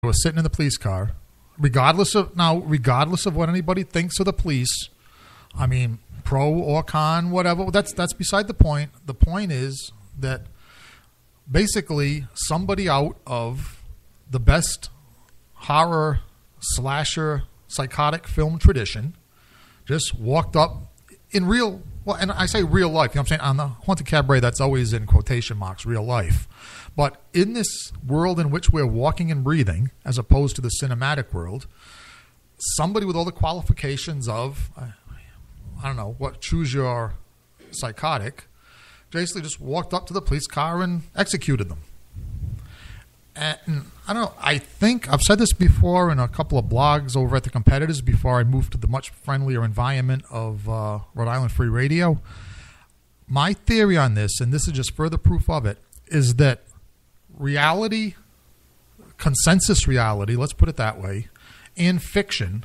was sitting in the police car, regardless of what anybody thinks of the police. I mean, pro or con, whatever. That's beside the point. The point is that basically somebody out of the best horror slasher psychotic film tradition just walked up in real, well, and I say real life, you know what I'm saying? On the Haunted Cabaret, that's always in quotation marks, real life. But in this world in which we're walking and breathing, as opposed to the cinematic world, somebody with all the qualifications of, I don't know, what, choose your psychotic, basically just walked up to the police car and executed them. And I don't know, I think I've said this before in a couple of blogs over at the competitors before I moved to the much friendlier environment of Rhode Island Free Radio. My theory on this, and this is just further proof of it, is that reality, consensus reality, let's put it that way, and fiction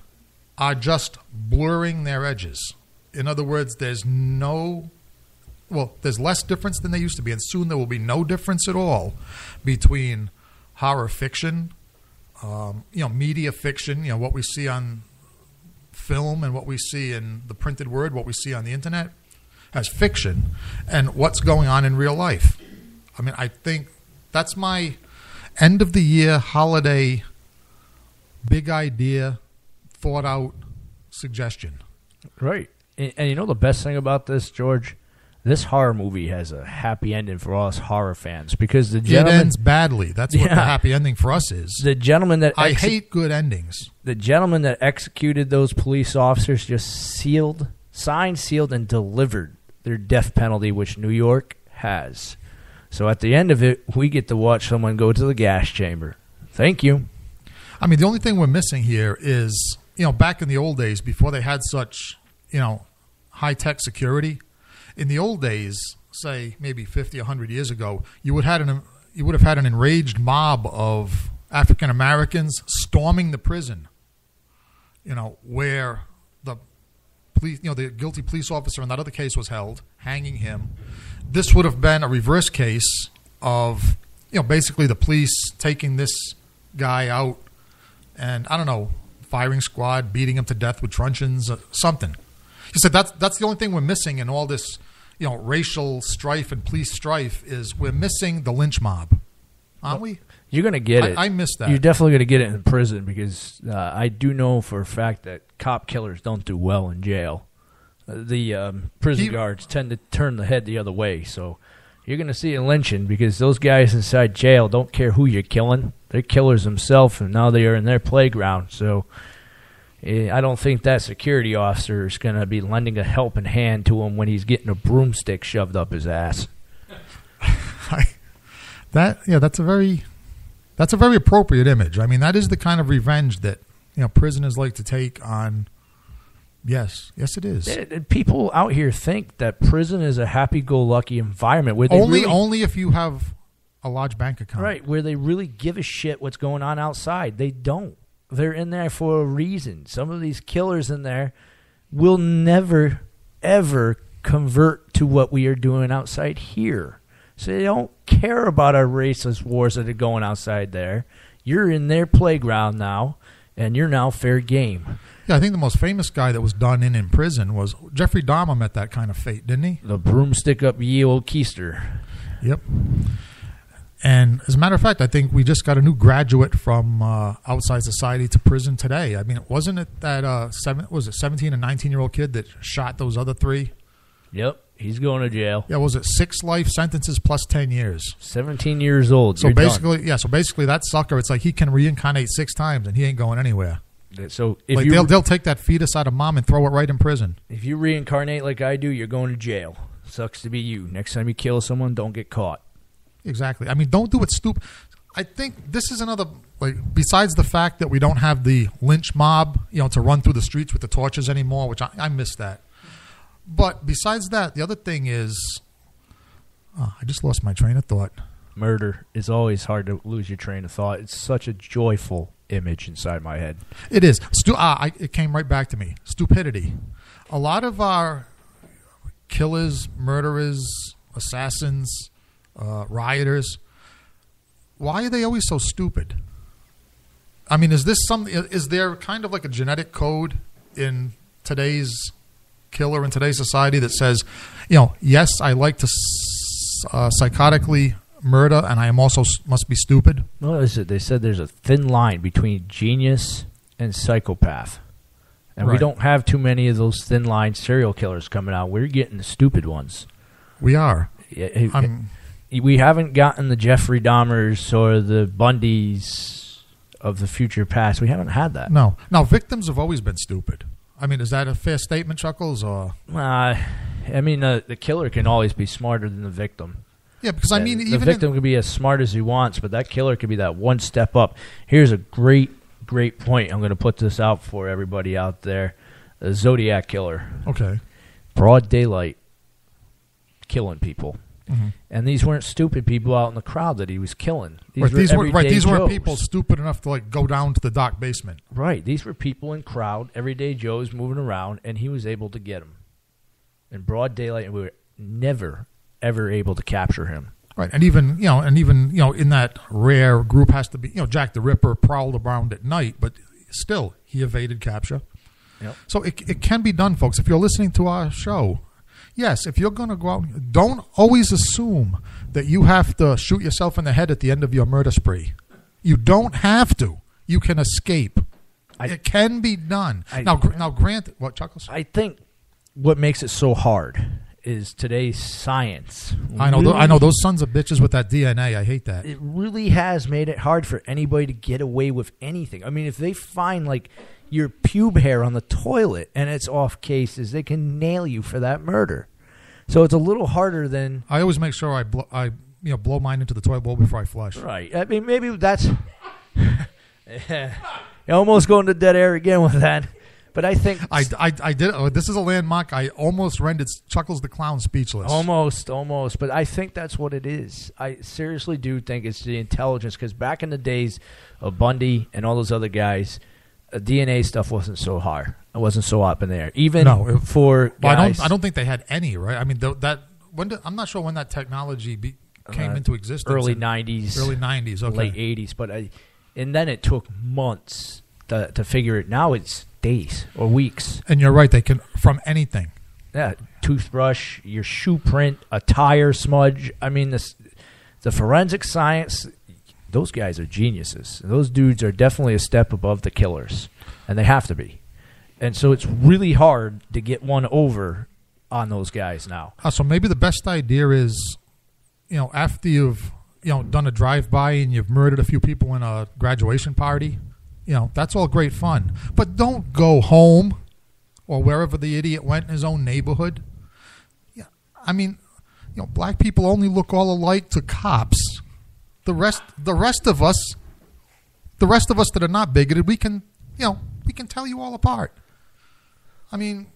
are just blurring their edges. In other words, there's less difference than there used to be, and soon there will be no difference at all between horror fiction, media fiction, what we see on film and what we see in the printed word, what we see on the internet as fiction, and what's going on in real life. I mean, I think that's my end of the year holiday big idea, thought out suggestion. Right. And you know the best thing about this, George? This horror movie has a happy ending for us horror fans because the gentleman... It ends badly. That's what the happy ending for us is. The gentleman that... I hate good endings. The gentleman that executed those police officers just signed, sealed, and delivered their death penalty, which New York has. So at the end of it, we get to watch someone go to the gas chamber. Thank you. I mean, the only thing we're missing here is, back in the old days, before they had such, high-tech security... In the old days, say maybe 50, 100 years ago, you would have had an enraged mob of African Americans storming the prison, where the police, the guilty police officer in that other case was held, hanging him. This would have been a reverse case of, basically the police taking this guy out and, I don't know, firing squad, beating him to death with truncheons, something. He said that's the only thing we're missing in all this, racial strife and police strife is we're missing the lynch mob, aren't we? You're going to get it. I miss that. You're definitely going to get it in prison because I do know for a fact that cop killers don't do well in jail. The prison guards tend to turn the head the other way, so you're going to see a lynching because those guys inside jail don't care who you're killing. They're killers themselves, and now they are in their playground, so... I don't think that security officer is going to be lending a helping hand to him when he's getting a broomstick shoved up his ass. That's a very appropriate image. I mean, that is the kind of revenge that prisoners like to take on. Yes, it is. People out here think that prison is a happy-go-lucky environment where they only if you have a large bank account, right? Where they really give a shit what's going on outside. They don't. They're in there for a reason. Some of these killers in there will never, ever convert to what we are doing outside here. So they don't care about our racist wars that are going outside there. You're in their playground now, and you're now fair game. Yeah, I think the most famous guy that was done in prison was Jeffrey Dahmer met that kind of fate, didn't he? The broomstick up ye old keister. Yep. And as a matter of fact, I think we just got a new graduate from outside society to prison today. I mean, wasn't it that 17 and 19-year-old kid that shot those other three? Yep, he's going to jail. Yeah, was it 6 life sentences plus 10 years? 17 years old. So basically, that sucker, it's like he can reincarnate 6 times and he ain't going anywhere. So if like they'll take that fetus out of mom and throw it right in prison. If you reincarnate like I do, you're going to jail. Sucks to be you. Next time you kill someone, don't get caught. Exactly. I mean, don't do it stupid. I think this is another, besides the fact that we don't have the lynch mob, to run through the streets with the torches anymore, which I miss that. But besides that, the other thing is, I just lost my train of thought. Murder is always hard to lose your train of thought. It's such a joyful image inside my head. It is. It came right back to me. Stupidity. A lot of our killers, murderers, assassins, rioters, why are they always so stupid? I mean, is there kind of like a genetic code in today's killer, in today's society, that says, yes, I like to psychotically murder, and I am also must be stupid? Well, they said there's a thin line between genius and psychopath. And we don't have too many of those thin line serial killers coming out. We're getting the stupid ones. We are. We haven't gotten the Jeffrey Dahmers or the Bundys of the future past. We haven't had that. No. Now, victims have always been stupid. I mean, is that a fair statement, Chuckles? Or the killer can always be smarter than the victim. Yeah, because the victim can be as smart as he wants, but that killer could be that one step up. Here's a great point. I'm going to put this out for everybody out there. The Zodiac killer. Okay. Broad daylight, killing people. Mm-hmm. And these weren't stupid people out in the crowd that he was killing. These weren't people stupid enough to go down to the dark basement. Right. These were people in crowd, everyday Joes moving around, and he was able to get them in broad daylight, and we were never, ever able to capture him. Right, and even in that rare group has to be, Jack the Ripper prowled around at night, but still he evaded capture. Yep. So it can be done, folks. If you're listening to our show, yes, if you're going to go out, don't always assume that you have to shoot yourself in the head at the end of your murder spree. You don't have to. You can escape. It can be done. Now, granted, what, Chuckles? I think what makes it so hard is today's science. I know those sons of bitches with that DNA. I hate that. It really has made it hard for anybody to get away with anything. I mean, if they find your pube hair on the toilet and it's off cases, they can nail you for that murder. So it's a little harder than. I always make sure I blow mine into the toilet bowl before I flush. Right. I mean, maybe that's. You're almost going to dead air again with that. But I think I did. Oh, this is a landmark. I almost rendered Chuckles the Clown speechless. Almost. But I think that's what it is. I seriously do think it's the intelligence, because back in the days of Bundy and all those other guys, DNA stuff wasn't so hard. It wasn't so up in there. For guys. I don't think they had any. Right. I mean, I'm not sure when that technology came into existence. Early 90s. Early 90s. Okay. Late 80s. But and then it took months to figure it. Now it's days or weeks. And you're right, they can from anything. Yeah, toothbrush, your shoe print, a tire smudge. I mean, the forensic science, those guys are geniuses. Those dudes are definitely a step above the killers, and they have to be. And so it's really hard to get one over on those guys now. So maybe the best idea is, after you've done a drive-by and you've murdered a few people in a graduation party, that's all great fun. But don't go home or wherever the idiot went in his own neighborhood. Yeah, I mean, black people only look all alike to cops. The rest of us that are not bigoted, we can tell you all apart. I mean,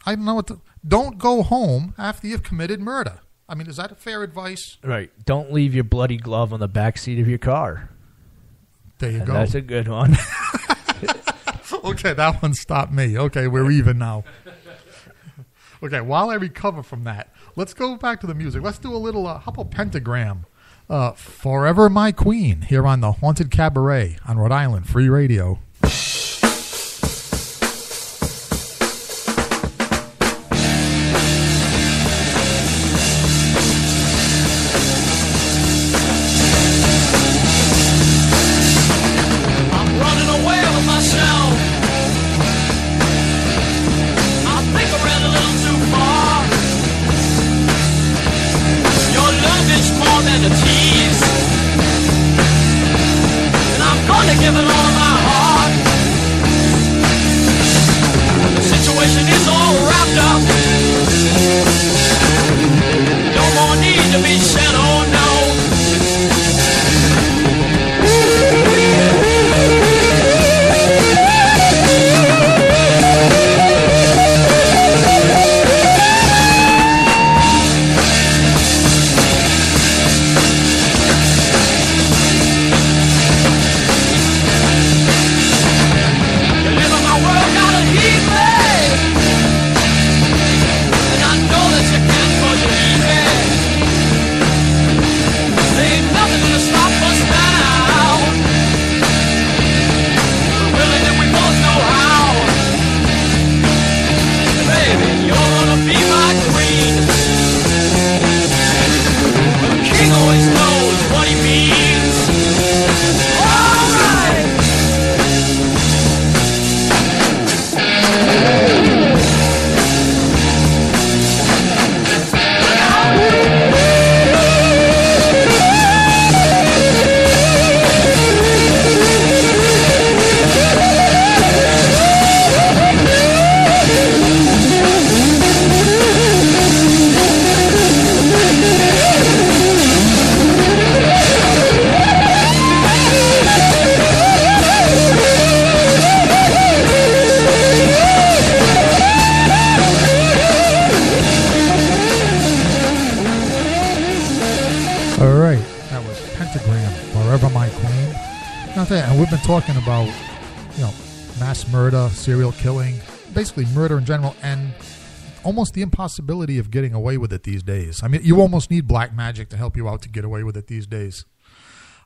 I don't know don't go home after you've committed murder. I mean, is that a fair advice? Right. Don't leave your bloody glove on the back seat of your car. There you go. That's a good one. Okay, that one stopped me. Okay, we're even now. Okay, while I recover from that, let's go back to the music. Let's do a little, how about Pentagram? Forever My Queen, here on the Haunted Cabaret on Rhode Island Free Radio. Give it all my heart. The situation is all wrapped up. No more need to be said, oh no. talking about, mass murder, serial killing, basically murder in general, and almost the impossibility of getting away with it these days. I mean, you almost need black magic to help you out to get away with it these days.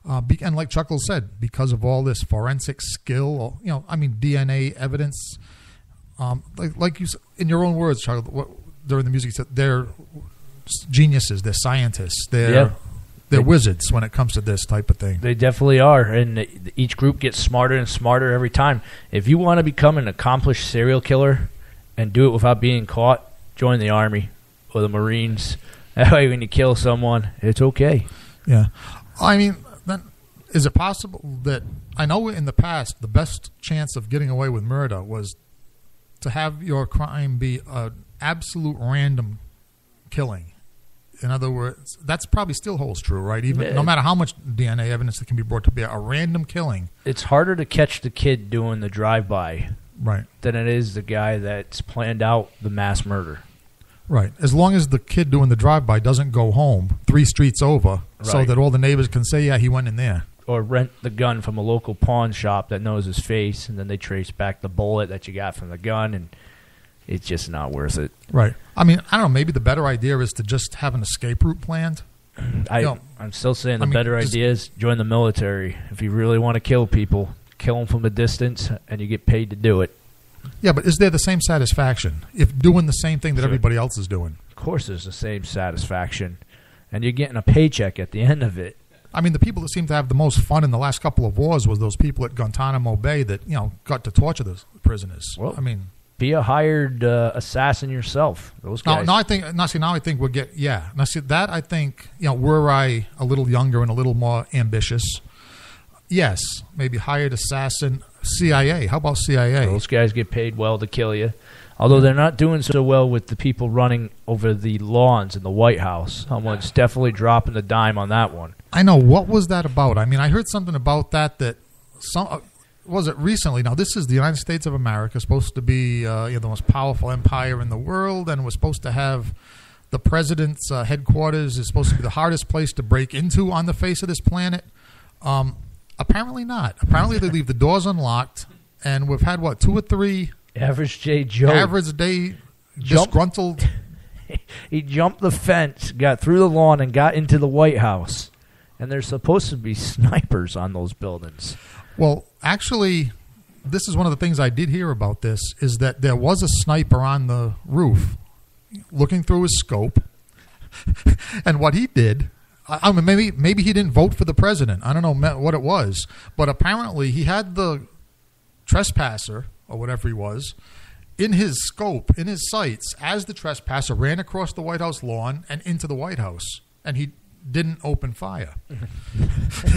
And like Chuckles said, because of all this forensic skill, DNA evidence, like you in your own words, Chuckles, during the music, you said they're geniuses, they're scientists, they're wizards when it comes to this type of thing. They definitely are, and each group gets smarter and smarter every time. If you want to become an accomplished serial killer and do it without being caught, join the Army or the Marines. That way when you kill someone, it's okay. Yeah. I mean, then is it possible that, I know in the past the best chance of getting away with murder was to have your crime be an absolute random killing? In other words, that's probably still holds true, right? Even no matter how much DNA evidence that can be brought to bear, a random killing. It's harder to catch the kid doing the drive-by, right, than it is the guy that's planned out the mass murder. Right. As long as the kid doing the drive-by doesn't go home 3 streets over, so that all the neighbors can say, yeah, he went in there. Or rent the gun from a local pawn shop that knows his face, and then they trace back the bullet that you got from the gun, and it's just not worth it. Right. I mean, I don't know. Maybe the better idea is to just have an escape route planned. I'm still saying the better idea is join the military. If you really want to kill people, kill them from a distance, and you get paid to do it. Yeah, but is there the same satisfaction if doing the same thing that everybody else is doing? Of course there's the same satisfaction, and you're getting a paycheck at the end of it. I mean, the people that seem to have the most fun in the last couple of wars was those people at Guantanamo Bay that, got to torture the prisoners. Well, I mean, be a hired assassin yourself. Those guys. Now I think we'll get, Now see, that I think, were I a little younger and a little more ambitious, yes, maybe hired assassin, CIA. How about CIA? Those guys get paid well to kill you. Although they're not doing so well with the people running over the lawns in the White House. Someone's definitely dropping the dime on that one. I know. What was that about? I mean, I heard something about that was it recently? Now, this is the United States of America, supposed to be the most powerful empire in the world, and was supposed to have the president's headquarters is supposed to be the hardest place to break into on the face of this planet. Apparently not. Apparently they leave the doors unlocked, and we've had, 2 or 3... Average day Joe. Average day disgruntled. He jumped the fence, got through the lawn, and got into the White House. And there's supposed to be snipers on those buildings. Well, actually, this is one of the things I did hear about this, is that there was a sniper on the roof looking through his scope. And what he did, I mean, maybe he didn't vote for the president. I don't know what it was. But apparently he had the trespasser, or whatever he was, in his scope, in his sights, as the trespasser ran across the White House lawn and into the White House. And he didn't open fire.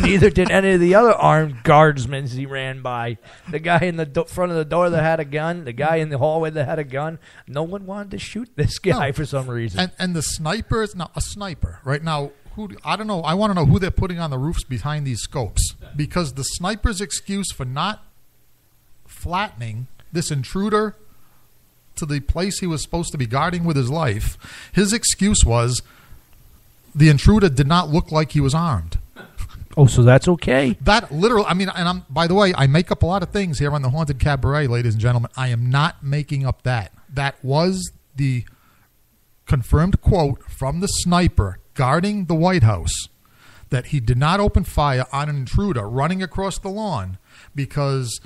Neither did any of the other armed guardsmen he ran by. The guy in the front of the door that had a gun, the guy in the hallway that had a gun. No one wanted to shoot this guy for some reason. And the snipers, now a sniper, right now, I don't know, I want to know who they're putting on the roofs behind these scopes. Because the sniper's excuse for not flattening this intruder to the place he was supposed to be guarding with his life, his excuse was the intruder did not look like he was armed. Oh, so that's okay? That literally, I mean, and by the way, I make up a lot of things here on the Haunted Cabaret, ladies and gentlemen. I am not making up that. That was the confirmed quote from the sniper guarding the White House, that he did not open fire on an intruder running across the lawn because